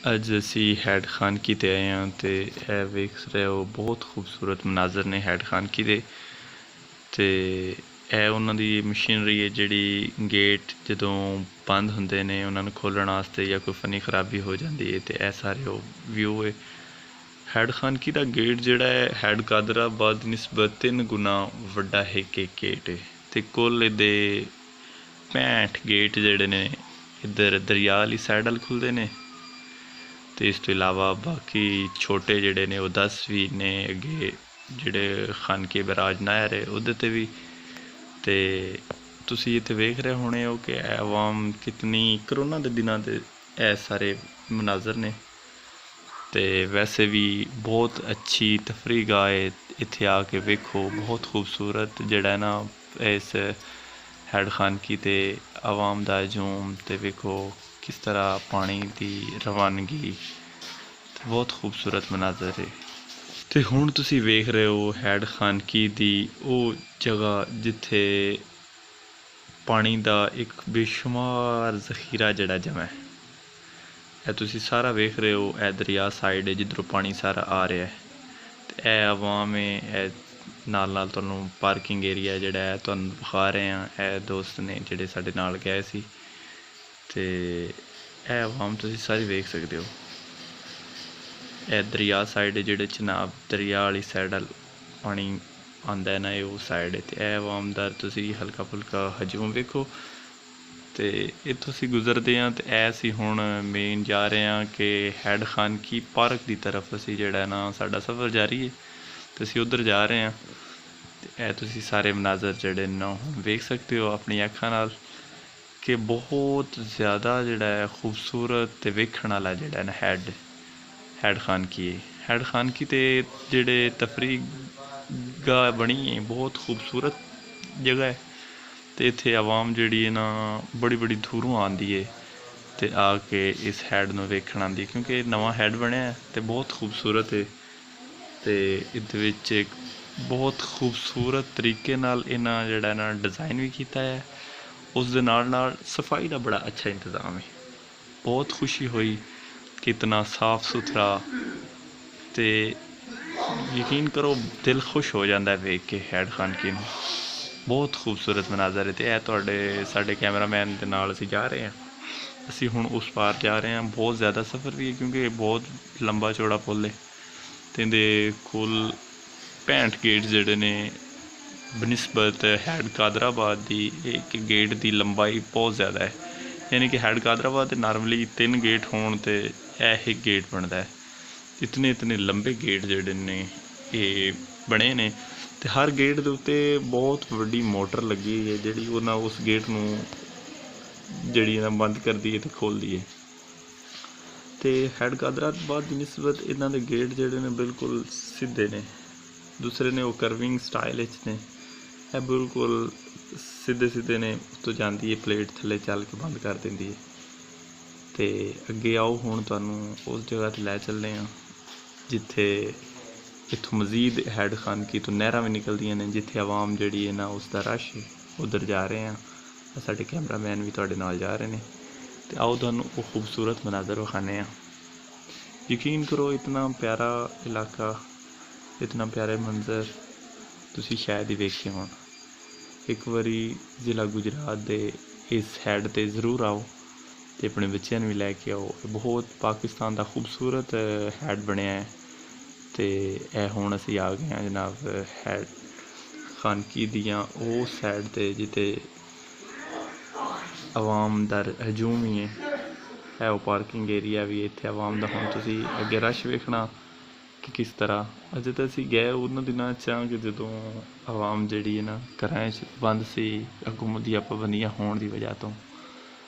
ਅੱਜ ਅਸੀਂ ਹੈਡ ਖਾਨਕੀ 'ਤੇ ਆਏ ਹਾਂ ਅਤੇ ਇਹ ਵੇਖ ਰਹੇ ਹੋ ਬਹੁਤ ਖੂਬਸੂਰਤ ਮਨਾਜ਼ਰ ਨੇ ਹੈਡ ਖਾਨਕੀ ਦੇ। ਅਤੇ ਇਹ ਉਹਨਾਂ ਦੀ ਮਸ਼ੀਨਰੀ ਹੈ ਜਿਹੜੀ ਗੇਟ ਜਦੋਂ ਬੰਦ ਹੁੰਦੇ ਨੇ ਉਹਨਾਂ ਨੂੰ ਖੋਲ੍ਹਣ ਵਾਸਤੇ ਜਾਂ ਕੋਈ ਫਨੀ ਖਰਾਬੀ ਹੋ ਜਾਂਦੀ ਹੈ ਅਤੇ ਇਹ ਸਾਰੇ ਉਹ ਵਿਊ ਹੈ। ਹੈਡ ਖਾਨਕੀ ਦਾ ਗੇਟ ਜਿਹੜਾ ਹੈ ਹੈਡ ਕਾਦਰਾਬਾਦ ਦੀ ਨਿਸਬਤ 3 ਗੁਣਾ ਵੱਡਾ ਹੈ ਕਿ ਗੇਟ ਹੈ ਅਤੇ ਕੁੱਲ ਇਹਦੇ 65 ਗੇਟ ਜਿਹੜੇ ਨੇ ਇੱਧਰ ਦਰਿਆ ਵਾਲੀ ਸਾਈਡ ਵੱਲ ਖੁੱਲ੍ਹਦੇ ਨੇ। ਅਤੇ ਇਸ ਤੋਂ ਇਲਾਵਾ ਬਾਕੀ ਛੋਟੇ ਜਿਹੜੇ ਨੇ ਉਹ 10 ਵੀ ਨੇ ਅੱਗੇ ਜਿਹੜੇ ਖਾਨਕੀ ਬਰਾਜ ਨਹਿਰ ਹੈ ਉਹਦੇ 'ਤੇ ਵੀ। ਅਤੇ ਤੁਸੀਂ ਇੱਥੇ ਵੇਖ ਰਹੇ ਹੋਣੇ ਹੋ ਕਿ ਆਵਾਮ ਕਿਤਨੀ ਕਰੋਨਾ ਦੇ ਦਿਨਾਂ ਦੇ ਇਹ ਸਾਰੇ ਮਨਾਜ਼ਰ ਨੇ। ਅਤੇ ਵੈਸੇ ਵੀ ਬਹੁਤ ਅੱਛੀ ਤਫਰੀਹ ਗਾਹ ਹੈ, ਇੱਥੇ ਆ ਕੇ ਵੇਖੋ ਬਹੁਤ ਖੂਬਸੂਰਤ ਜਿਹੜਾ ਨਾ ਇਸ ਹੈਡ ਖਾਨਕੀ 'ਤੇ ਆਵਾਮ ਦਾ ਹਜੂਮ। ਅਤੇ ਵੇਖੋ ਕਿਸ ਤਰ੍ਹਾਂ ਪਾਣੀ ਦੀ ਰਵਾਨਗੀ, ਬਹੁਤ ਖੂਬਸੂਰਤ ਮਨਾਜ਼ਰ ਹੈ। ਅਤੇ ਹੁਣ ਤੁਸੀਂ ਵੇਖ ਰਹੇ ਹੋ ਹੈਡ ਖਾਨਕੀ ਦੀ ਉਹ ਜਗ੍ਹਾ ਜਿੱਥੇ ਪਾਣੀ ਦਾ ਇੱਕ ਬੇਸ਼ੁਮਾਰ ਜ਼ਖੀਰਾ ਜਿਹੜਾ ਜਮ੍ਹਾਂ ਹੈ। ਇਹ ਤੁਸੀਂ ਸਾਰਾ ਵੇਖ ਰਹੇ ਹੋ, ਇਹ ਦਰਿਆ ਸਾਈਡ ਹੈ ਜਿੱਧਰੋਂ ਪਾਣੀ ਸਾਰਾ ਆ ਰਿਹਾ ਹੈ। ਅਤੇ ਇਹ ਆਵਾਮ ਹੈ, ਇਹ ਨਾਲ ਨਾਲ ਤੁਹਾਨੂੰ ਪਾਰਕਿੰਗ ਏਰੀਆ ਜਿਹੜਾ ਹੈ ਤੁਹਾਨੂੰ ਵਿਖਾ ਰਹੇ ਹਾਂ। ਇਹ ਦੋਸਤ ਨੇ ਜਿਹੜੇ ਸਾਡੇ ਨਾਲ ਗਏ ਸੀ। ਅਤੇ ਇਹ ਆਵਾਮ ਤੁਸੀਂ ਸਾਰੀ ਵੇਖ ਸਕਦੇ ਹੋ। ਇਹ ਦਰਿਆ ਸਾਈਡ ਜਿਹੜੇ ਚਨਾਬ ਦਰਿਆ ਵਾਲੀ ਸਾਈਡ ਵੱਲ ਪਾਣੀ ਆਉਂਦਾ ਨਾ, ਇਹ ਉਹ ਸਾਈਡ ਹੈ। ਅਤੇ ਇਹ ਆਵਾਮ ਦਾ ਤੁਸੀਂ ਹਲਕਾ ਫੁਲਕਾ ਹਜੂਮ ਵੇਖੋ। ਅਤੇ ਇੱਥੋਂ ਅਸੀਂ ਗੁਜ਼ਰਦੇ ਹਾਂ ਅਤੇ ਇਹ ਅਸੀਂ ਹੁਣ ਮੇਨ ਜਾ ਰਹੇ ਹਾਂ ਕਿ ਹੈਡ ਖਾਨਕੀ ਪਾਰਕ ਦੀ ਤਰਫ ਅਸੀਂ ਜਿਹੜਾ ਨਾ ਸਾਡਾ ਸਫ਼ਰ ਜਾਰੀ ਹੈ ਅਤੇ ਅਸੀਂ ਉੱਧਰ ਜਾ ਰਹੇ ਹਾਂ। ਅਤੇ ਇਹ ਤੁਸੀਂ ਸਾਰੇ ਮਨਾਜ਼ਰ ਜਿਹੜੇ ਨਾ ਹੁਣ ਵੇਖ ਸਕਦੇ ਹੋ ਆਪਣੀ ਅੱਖਾਂ ਨਾਲ ਕਿ ਬਹੁਤ ਜ਼ਿਆਦਾ ਜਿਹੜਾ ਹੈ ਖੂਬਸੂਰਤ ਅਤੇ ਵੇਖਣ ਵਾਲਾ ਜਿਹੜਾ ਨਾ ਹੈਡ ਖਾਨਕੀ ਹੈ। ਹੈਡ ਖਾਨਕੀ 'ਤੇ ਜਿਹੜੇ ਤਫਰੀਹ ਗਾਹ ਬਣੀ ਹੈ ਬਹੁਤ ਖੂਬਸੂਰਤ ਜਗ੍ਹਾ ਹੈ। ਅਤੇ ਇੱਥੇ ਆਵਾਮ ਜਿਹੜੀ ਹੈ ਨਾ ਬੜੀ ਦੂਰੋਂ ਆਉਂਦੀ ਹੈ ਅਤੇ ਆ ਕੇ ਇਸ ਹੈਡ ਨੂੰ ਵੇਖਣ ਆਉਂਦੀ, ਕਿਉਂਕਿ ਇਹ ਨਵਾਂ ਹੈਡ ਬਣਿਆ ਅਤੇ ਬਹੁਤ ਖੂਬਸੂਰਤ ਹੈ। ਅਤੇ ਇਹਦੇ ਵਿੱਚ ਇੱਕ ਬਹੁਤ ਖੂਬਸੂਰਤ ਤਰੀਕੇ ਨਾਲ ਇਹਨਾਂ ਜਿਹੜਾ ਨਾ ਡਿਜ਼ਾਈਨ ਵੀ ਕੀਤਾ ਹੈ। ਉਸ ਦੇ ਨਾਲ ਸਫਾਈ ਦਾ ਬੜਾ ਅੱਛਾ ਇੰਤਜ਼ਾਮ ਹੈ। ਬਹੁਤ ਖੁਸ਼ੀ ਹੋਈ ਕਿ ਇਤਨਾ ਸਾਫ ਸੁਥਰਾ, ਅਤੇ ਯਕੀਨ ਕਰੋ ਦਿਲ ਖੁਸ਼ ਹੋ ਜਾਂਦਾ ਵੇਖ ਕੇ ਹੈਡ ਖਾਨਕੀ ਨੂੰ। ਬਹੁਤ ਖੂਬਸੂਰਤ ਮਨਾਜ਼ਰ ਹੈ। ਅਤੇ ਇਹ ਸਾਡੇ ਕੈਮਰਾਮੈਨ ਦੇ ਨਾਲ ਅਸੀਂ ਜਾ ਰਹੇ ਹਾਂ। ਅਸੀਂ ਹੁਣ ਉਸ ਪਾਰ ਜਾ ਰਹੇ ਹਾਂ। ਬਹੁਤ ਜ਼ਿਆਦਾ ਸਫ਼ਰ ਵੀ ਹੈ ਕਿਉਂਕਿ ਇਹ ਬਹੁਤ ਲੰਬਾ ਚੌੜਾ ਪੁੱਲ ਹੈ ਅਤੇ ਇਹਦੇ ਕੁੱਲ 65 ਗੇਟ ਜਿਹੜੇ ਨੇ ਬਨਿਸਬਤ ਹੈਡ ਕਾਦਰਾਬਾਦ ਦੀ ਇੱਕ ਗੇਟ ਦੀ ਲੰਬਾਈ ਬਹੁਤ ਜ਼ਿਆਦਾ ਹੈ। ਯਾਨੀ ਕਿ ਹੈਡ ਕਾਦਰਾਬਾਦ ਦੇ ਨਾਰਮਲੀ 3 ਗੇਟ ਹੋਣ ਅਤੇ ਇਹ ਇੱਕ ਗੇਟ ਬਣਦਾ ਹੈ। ਇਤਨੇ ਲੰਬੇ ਗੇਟ ਜਿਹੜੇ ਨੇ ਇਹ ਬਣੇ ਨੇ ਅਤੇ ਹਰ ਗੇਟ ਦੇ ਉੱਤੇ ਬਹੁਤ ਵੱਡੀ ਮੋਟਰ ਲੱਗੀ ਹੋਈ ਹੈ ਜਿਹੜੀ ਉਹਨਾਂ ਉਸ ਗੇਟ ਨੂੰ ਜਿਹੜੀ ਨਾ ਬੰਦ ਕਰਦੀ ਹੈ ਅਤੇ ਖੋਲ੍ਹਦੀ ਹੈ। ਅਤੇ ਹੈਡ ਕਾਦਰਾਬਾਦ ਦੀ ਨਿਸਬਤ ਇਹਨਾਂ ਦੇ ਗੇਟ ਜਿਹੜੇ ਨੇ ਬਿਲਕੁਲ ਸਿੱਧੇ ਨੇ, ਦੂਸਰੇ ਨੇ ਉਹ ਕਰਵਿੰਗ ਸਟਾਈਲ ਵਿੱਚ ਨੇ। ਇਹ ਬਿਲਕੁਲ ਸਿੱਧੇ ਨੇ। ਉਸ ਤੋਂ ਜਾਂਦੀ ਹੈ ਪਲੇਟ ਥੱਲੇ ਚੱਲ ਕੇ ਬੰਦ ਕਰ ਦਿੰਦੀ ਹੈ। ਅਤੇ ਅੱਗੇ ਆਓ ਹੁਣ ਤੁਹਾਨੂੰ ਉਸ ਜਗ੍ਹਾ 'ਤੇ ਲੈ ਚੱਲਦੇ ਹਾਂ ਜਿੱਥੇ ਇੱਥੋਂ ਮਜ਼ੀਦ ਹੈਡ ਖਾਨਕੀ ਤੋਂ ਨਹਿਰਾਂ ਵੀ ਨਿਕਲਦੀਆਂ ਨੇ, ਜਿੱਥੇ ਆਵਾਮ ਜਿਹੜੀ ਹੈ ਨਾ ਉਸ ਦਾ ਰਸ਼ ਹੈ। ਉੱਧਰ ਜਾ ਰਹੇ ਹਾਂ, ਸਾਡੇ ਕੈਮਰਾਮੈਨ ਵੀ ਤੁਹਾਡੇ ਨਾਲ ਜਾ ਰਹੇ ਨੇ। ਅਤੇ ਆਓ ਤੁਹਾਨੂੰ ਉਹ ਖੂਬਸੂਰਤ ਮਨਾਜ਼ਰ ਵਿਖਾਉਂਦੇ ਹਾਂ। ਯਕੀਨ ਕਰੋ ਇਤਨਾ ਪਿਆਰਾ ਇਲਾਕਾ, ਇਤਨਾ ਪਿਆਰੇ ਮੰਜ਼ਰ ਤੁਸੀਂ ਸ਼ਾਇਦ ਹੀ ਵੇਖੇ ਹੋਣ। ਇੱਕ ਵਾਰੀ ਜ਼ਿਲ੍ਹਾ ਗੁਜਰਾਤ ਦੇ ਇਸ ਹੈਡ 'ਤੇ ਜ਼ਰੂਰ ਆਓ ਅਤੇ ਆਪਣੇ ਬੱਚਿਆਂ ਨੂੰ ਵੀ ਲੈ ਕੇ ਆਓ। ਬਹੁਤ ਪਾਕਿਸਤਾਨ ਦਾ ਖੂਬਸੂਰਤ ਹੈਡ ਬਣਿਆ ਹੈ। ਅਤੇ ਇਹ ਹੁਣ ਅਸੀਂ ਆ ਗਏ ਹਾਂ ਜਨਾਬ ਹੈਡ ਖਾਨਕੀ ਦੀਆਂ ਉਹ ਸਾਈਡ 'ਤੇ ਜਿੱਥੇ ਆਵਾਮ ਦਾ ਹਜੂਮ ਹੀ ਹੈ। ਇਹ ਉਹ ਪਾਰਕਿੰਗ ਏਰੀਆ ਵੀ ਇੱਥੇ ਆਵਾਮ ਦਾ। ਹੁਣ ਤੁਸੀਂ ਅੱਗੇ ਰਸ਼ ਵੇਖਣਾ ਕਿ ਕਿਸ ਤਰ੍ਹਾਂ। ਅਜੇ ਤਾਂ ਅਸੀਂ ਗਏ ਉਹਨਾਂ ਦਿਨਾਂ 'ਚ ਕਿ ਜਦੋਂ ਆਵਾਮ ਜਿਹੜੀ ਹੈ ਨਾ ਘਰਾਂ 'ਚ ਬੰਦ ਸੀ ਹਕੂਮਤ ਦੀਆਂ ਪਾਬੰਦੀਆਂ ਹੋਣ ਦੀ ਵਜ੍ਹਾ ਤੋਂ।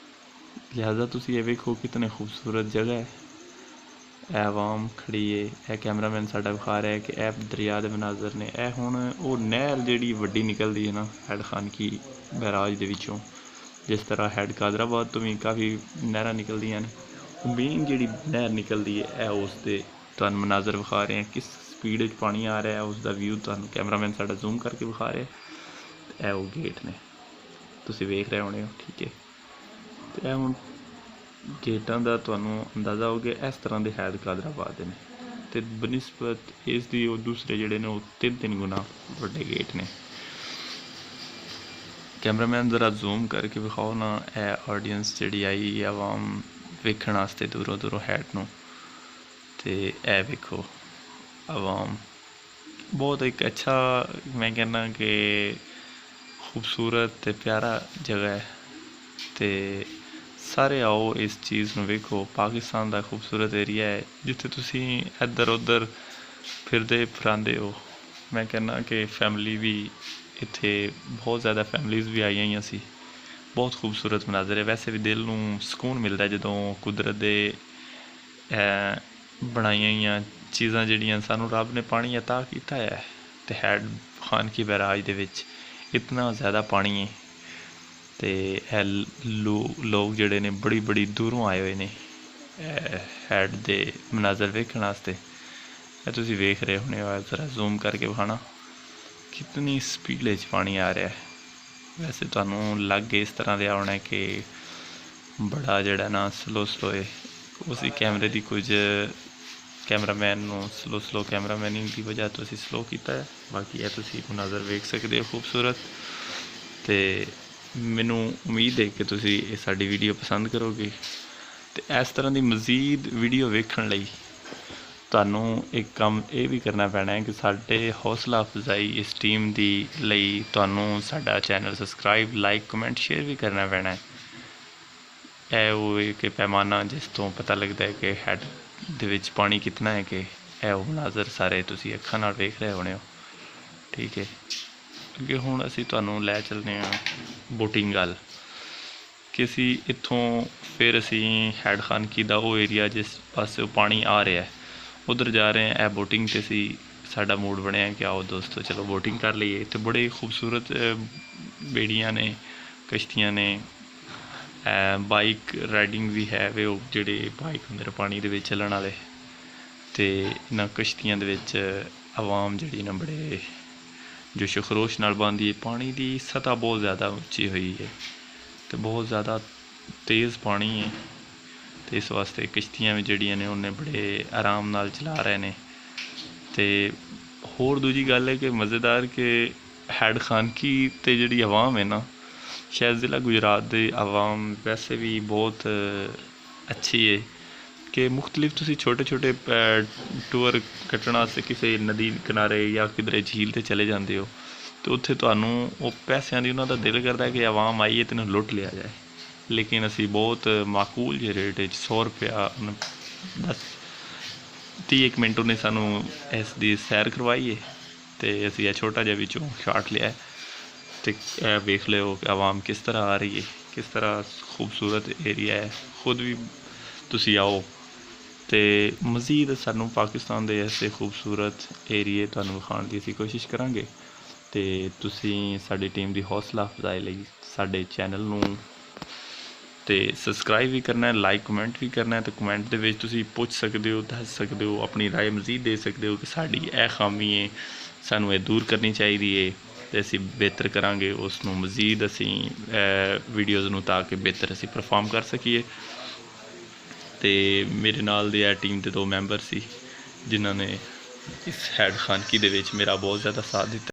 ਲਿਹਾਜ਼ਾ ਤੁਸੀਂ ਇਹ ਵੇਖੋ ਕਿਤਨੀ ਖੂਬਸੂਰਤ ਜਗ੍ਹਾ ਹੈ। ਇਹ ਆਵਾਮ ਖੜੀ ਹੈ। ਇਹ ਕੈਮਰਾਮੈਨ ਸਾਡਾ ਵਿਖਾ ਰਿਹਾ ਕਿ ਇਹ ਦਰਿਆ ਦੇ ਮਨਾਜ਼ਰ ਨੇ। ਇਹ ਹੁਣ ਉਹ ਨਹਿਰ ਜਿਹੜੀ ਵੱਡੀ ਨਿਕਲਦੀ ਹੈ ਨਾ ਹੈਡ ਖਾਨਕੀ ਬੈਰਾਜ ਦੇ ਵਿੱਚੋਂ, ਜਿਸ ਤਰ੍ਹਾਂ ਹੈਡ ਕਾਦਰਾਬਾਦ ਤੋਂ ਵੀ ਕਾਫੀ ਨਹਿਰਾਂ ਨਿਕਲਦੀਆਂ ਨੇ, ਉਹ ਮੇਨ ਜਿਹੜੀ ਨਹਿਰ ਨਿਕਲਦੀ ਹੈ ਇਹ ਉਸ ਦੇ ਤੁਹਾਨੂੰ ਮਨਾਜ਼ਰ ਵਿਖਾ ਰਹੇ ਹਾਂ। ਕਿਸ ਸਪੀਡ ਵਿੱਚ ਪਾਣੀ ਆ ਰਿਹਾ ਉਸ ਦਾ ਵਿਊ ਤੁਹਾਨੂੰ ਕੈਮਰਾਮੈਨ ਸਾਡਾ ਜ਼ੂਮ ਕਰਕੇ ਵਿਖਾ ਰਿਹਾ। ਇਹ ਉਹ ਗੇਟ ਨੇ ਤੁਸੀਂ ਵੇਖ ਰਹੇ ਹੋਣੇ ਹੋ, ਠੀਕ ਹੈ। ਅਤੇ ਇਹ ਹੁਣ ਗੇਟਾਂ ਦਾ ਤੁਹਾਨੂੰ ਅੰਦਾਜ਼ਾ ਹੋ ਗਿਆ ਇਸ ਤਰ੍ਹਾਂ ਦੇ ਹੈਦ ਕਾਦਰਾਬਾਦ ਦੇ ਨੇ, ਅਤੇ ਬਨਿਸਬਤ ਇਸ ਦੀ ਉਹ ਦੂਸਰੇ ਜਿਹੜੇ ਨੇ ਉਹ 3 ਗੁਣਾ ਵੱਡੇ ਗੇਟ ਨੇ। ਕੈਮਰਾਮੈਨ ਜ਼ਰਾ ਜ਼ੂਮ ਕਰਕੇ ਵਿਖਾਓ ਨਾ, ਇਹ ਆਡੀਅੰਸ ਜਿਹੜੀ ਆਈ ਆਵਾਮ ਵੇਖਣ ਵਾਸਤੇ ਦੂਰੋਂ ਦੂਰੋਂ ਹੈਡ ਨੂੰ, ਅਤੇ ਇਹ ਵੇਖੋ ਆਵਾਮ ਬਹੁਤ ਇੱਕ ਅੱਛਾ, ਮੈਂ ਕਹਿੰਦਾ ਕਿ ਖੂਬਸੂਰਤ ਅਤੇ ਪਿਆਰਾ ਜਗ੍ਹਾ ਹੈ। ਅਤੇ ਸਾਰੇ ਆਓ ਇਸ ਚੀਜ਼ ਨੂੰ ਵੇਖੋ। ਪਾਕਿਸਤਾਨ ਦਾ ਖੂਬਸੂਰਤ ਏਰੀਆ ਹੈ ਜਿੱਥੇ ਤੁਸੀਂ ਇੱਧਰ ਉੱਧਰ ਫਿਰਦੇ ਫਰਾਂਦੇ ਹੋ। ਮੈਂ ਕਹਿੰਦਾ ਕਿ ਫੈਮਿਲੀ ਵੀ ਇੱਥੇ ਬਹੁਤ ਜ਼ਿਆਦਾ ਫੈਮਲੀਜ਼ ਵੀ ਆਈਆਂ ਹੋਈਆਂ ਸੀ। ਬਹੁਤ ਖੂਬਸੂਰਤ ਮਨਾਜ਼ਰ ਹੈ। ਵੈਸੇ ਵੀ ਦਿਲ ਨੂੰ ਸਕੂਨ ਮਿਲਦਾ ਜਦੋਂ ਕੁਦਰਤ ਦੇ ਬਣਾਈਆਂ ਹੋਈਆਂ ਚੀਜ਼ਾਂ ਜਿਹੜੀਆਂ ਸਾਨੂੰ ਰੱਬ ਨੇ ਪਾਣੀ ਅਤਾ ਕੀਤਾ ਹੈ। ਅਤੇ ਹੈਡ ਖਾਨ ਕੀ ਬੈਰਾਜ ਦੇ ਵਿੱਚ ਇਤਨਾ ਜ਼ਿਆਦਾ ਪਾਣੀ ਹੈ, ਅਤੇ ਇਹ ਲੋਕ ਜਿਹੜੇ ਨੇ ਬੜੀ ਦੂਰੋਂ ਆਏ ਹੋਏ ਨੇ ਹੈਡ ਦੇ ਮਨਾਜ਼ਰ ਵੇਖਣ ਵਾਸਤੇ। ਇਹ ਤੁਸੀਂ ਵੇਖ ਰਹੇ ਹੋਣੇ ਹੋ, ਜ਼ਰਾ ਜ਼ੂਮ ਕਰਕੇ ਵਿਖਾਣਾ ਕਿਤਨੀ ਸਪੀਡ ਵਿੱਚ ਪਾਣੀ ਆ ਰਿਹਾ ਹੈ। ਵੈਸੇ ਤੁਹਾਨੂੰ ਲੱਗ ਇਸ ਤਰ੍ਹਾਂ ਦੇ ਆਉਣਾ ਕਿ ਬੜਾ ਜਿਹੜਾ ਨਾ ਸਲੋ ਹੈ। ਉਸੀ ਕੈਮਰੇ ਦੀ ਕੁਝ ਕੈਮਰਾਮੈਨ ਨੂੰ ਸਲੋ ਕੈਮਰਾਮੈਨਿੰਗ ਦੀ ਵਜ੍ਹਾ ਤੋਂ ਅਸੀਂ ਸਲੋ ਕੀਤਾ ਹੈ। ਬਾਕੀ ਇਹ ਤੁਸੀਂ ਮਨਾਜ਼ਰ ਵੇਖ ਸਕਦੇ ਹੋ ਖੂਬਸੂਰਤ, ਅਤੇ ਮੈਨੂੰ ਉਮੀਦ ਹੈ ਕਿ ਤੁਸੀਂ ਇਹ ਸਾਡੀ ਵੀਡੀਓ ਪਸੰਦ ਕਰੋਗੇ। ਅਤੇ ਇਸ ਤਰ੍ਹਾਂ ਦੀ ਮਜ਼ੀਦ ਵੀਡੀਓ ਵੇਖਣ ਲਈ ਤੁਹਾਨੂੰ ਇੱਕ ਕੰਮ ਇਹ ਵੀ ਕਰਨਾ ਪੈਣਾ ਹੈ ਕਿ ਸਾਡੇ ਹੌਸਲਾ ਅਫਜ਼ਾਈ ਇਸ ਟੀਮ ਦੀ ਲਈ ਤੁਹਾਨੂੰ ਸਾਡਾ channel subscribe, like, comment, share ਵੀ ਕਰਨਾ ਪੈਣਾ ਹੈ। ਇਹ ਉਹ ਇੱਕ ਪੈਮਾਨਾ ਜਿਸ ਤੋਂ ਪਤਾ ਲੱਗਦਾ ਹੈ ਕਿ ਹੈਡ ਦੇ ਵਿੱਚ ਪਾਣੀ ਕਿਤਨਾ ਹੈ, ਕਿ ਇਹ ਉਹ ਮਨਾਜ਼ਰ ਸਾਰੇ ਤੁਸੀਂ ਅੱਖਾਂ ਨਾਲ ਵੇਖ ਰਹੇ ਹੋਣੇ ਹੋ। ਠੀਕ ਹੈ, ਅੱਗੇ ਹੁਣ ਅਸੀਂ ਤੁਹਾਨੂੰ ਲੈ ਚੱਲਦੇ ਹਾਂ ਬੋਟਿੰਗ ਵੱਲ, ਕਿ ਅਸੀਂ ਇੱਥੋਂ ਫਿਰ ਅਸੀਂ ਹੈਡ ਖਾਨ ਕੀ ਦਾ ਉਹ ਏਰੀਆ ਜਿਸ ਪਾਸੇ ਪਾਣੀ ਆ ਰਿਹਾ ਉੱਧਰ ਜਾ ਰਹੇ ਹਾਂ। ਇਹ ਬੋਟਿੰਗ 'ਤੇ ਅਸੀਂ ਸਾਡਾ ਮੂਡ ਬਣਿਆ ਕਿ ਆਓ ਦੋਸਤੋ ਚਲੋ ਬੋਟਿੰਗ ਕਰ ਲਈਏ। ਇੱਥੇ ਬੜੇ ਖੂਬਸੂਰਤ ਬੇੜੀਆਂ ਨੇ, ਕਸ਼ਤੀਆਂ ਨੇ, ਬਾਈਕ ਰਾਈਡਿੰਗ ਵੀ ਹੈ ਵੇ, ਉਹ ਜਿਹੜੇ ਬਾਈਕ ਹੁੰਦੇ ਨੇ ਪਾਣੀ ਦੇ ਵਿੱਚ ਚੱਲਣ ਵਾਲੇ। ਅਤੇ ਇਹਨਾਂ ਕਸ਼ਤੀਆਂ ਦੇ ਵਿੱਚ ਆਵਾਮ ਜਿਹੜੀ ਨਾ ਬੜੇ ਜੋਸ਼ੋ ਖਰੋਸ਼ ਨਾਲ ਬਣਦੀ ਹੈ। ਪਾਣੀ ਦੀ ਸਤ੍ਹਾ ਬਹੁਤ ਜ਼ਿਆਦਾ ਉੱਚੀ ਹੋਈ ਹੈ ਅਤੇ ਬਹੁਤ ਜ਼ਿਆਦਾ ਤੇਜ਼ ਪਾਣੀ ਹੈ, ਅਤੇ ਇਸ ਵਾਸਤੇ ਕਿਸ਼ਤੀਆਂ ਵੀ ਜਿਹੜੀਆਂ ਨੇ ਉਹਨੇ ਬੜੇ ਆਰਾਮ ਨਾਲ ਚਲਾ ਰਹੇ ਨੇ। ਅਤੇ ਹੋਰ ਦੂਜੀ ਗੱਲ ਹੈ ਕਿ ਮਜ਼ੇਦਾਰ ਕਿ ਹੈਡ ਖਾਨ ਕੀ ਅਤੇ ਜਿਹੜੀ ਆਵਾਮ ਹੈ ਨਾ, ਸ਼ਾਇਦ ਜ਼ਿਲ੍ਹਾ ਗੁਜਰਾਤ ਦੇ ਆਵਾਮ ਵੈਸੇ ਵੀ ਬਹੁਤ ਅੱਛੀ ਹੈ ਕਿ ਮੁਖਤਲਿਫ ਤੁਸੀਂ ਛੋਟੇ ਟੂਰ ਕੱਟਣ ਵਾਸਤੇ ਕਿਸੇ ਨਦੀ ਕਿਨਾਰੇ ਜਾਂ ਕਿਧਰੇ ਝੀਲ 'ਤੇ ਚਲੇ ਜਾਂਦੇ ਹੋ, ਅਤੇ ਉੱਥੇ ਤੁਹਾਨੂੰ ਉਹ ਪੈਸਿਆਂ ਦੀ ਉਹਨਾਂ ਦਾ ਦਿਲ ਕਰਦਾ ਕਿ ਆਵਾਮ ਆਈ ਹੈ ਤੈਨੂੰ ਲੁੱਟ ਲਿਆ ਜਾਏ। ਲੇਕਿਨ ਅਸੀਂ ਬਹੁਤ ਮਾਕੂਲ ਜਿਹੇ ਰੇਟ ਵਿੱਚ 100 ਰੁਪਇਆ ਬਸ 30 ਮਿੰਟ ਉਹਨੇ ਸਾਨੂੰ ਇਸ ਦੀ ਸੈਰ ਕਰਵਾਈ ਹੈ, ਅਤੇ ਅਸੀਂ ਇਹ ਛੋਟਾ ਜਿਹਾ ਵਿੱਚੋਂ ਸ਼ਾਟ ਲਿਆ। ਅਤੇ ਇਹ ਵੇਖ ਲਿਓ ਕਿ ਆਵਾਮ ਕਿਸ ਤਰ੍ਹਾਂ ਆ ਰਹੀ ਹੈ, ਕਿਸ ਤਰ੍ਹਾਂ ਖੂਬਸੂਰਤ ਏਰੀਆ ਹੈ। ਖੁਦ ਵੀ ਤੁਸੀਂ ਆਓ, ਅਤੇ ਮਜ਼ੀਦ ਸਾਨੂੰ ਪਾਕਿਸਤਾਨ ਦੇ ਐਸੇ ਖੂਬਸੂਰਤ ਏਰੀਏ ਤੁਹਾਨੂੰ ਵਿਖਾਉਣ ਦੀ ਅਸੀਂ ਕੋਸ਼ਿਸ਼ ਕਰਾਂਗੇ। ਅਤੇ ਤੁਸੀਂ ਸਾਡੀ ਟੀਮ ਦੀ ਹੌਸਲਾ ਅਫਜ਼ਾਈ ਲਈ ਸਾਡੇ ਚੈਨਲ ਨੂੰ ਅਤੇ ਸਬਸਕ੍ਰਾਈਬ ਵੀ ਕਰਨਾ, ਲਾਈਕ ਕਮੈਂਟ ਵੀ ਕਰਨਾ। ਅਤੇ ਕਮੈਂਟ ਦੇ ਵਿੱਚ ਤੁਸੀਂ ਪੁੱਛ ਸਕਦੇ ਹੋ, ਦੱਸ ਸਕਦੇ ਹੋ, ਆਪਣੀ ਰਾਏ ਮਜ਼ੀਦ ਦੇ ਸਕਦੇ ਹੋ ਕਿ ਸਾਡੀ ਇਹ ਖਾਮੀ ਹੈ, ਸਾਨੂੰ ਇਹ ਦੂਰ ਕਰਨੀ ਚਾਹੀਦੀ ਹੈ, ਅਤੇ ਅਸੀਂ ਬਿਹਤਰ ਕਰਾਂਗੇ ਉਸ ਨੂੰ ਮਜ਼ੀਦ ਅਸੀਂ ਵੀਡੀਓਜ਼ ਨੂੰ, ਤਾਂ ਕਿ ਬਿਹਤਰ ਅਸੀਂ ਪਰਫਾਰਮ ਕਰ ਸਕੀਏ। ਅਤੇ ਮੇਰੇ ਨਾਲ ਦੀ ਇਹ ਟੀਮ ਦੇ 2 ਮੈਂਬਰ ਸੀ ਜਿਨ੍ਹਾਂ ਨੇ ਇਸ ਹੈਡ ਖਾਨ ਕੀ ਦੇ ਵਿੱਚ ਮੇਰਾ ਬਹੁਤ ਜ਼ਿਆਦਾ ਸਾਥ ਦਿੱਤਾ।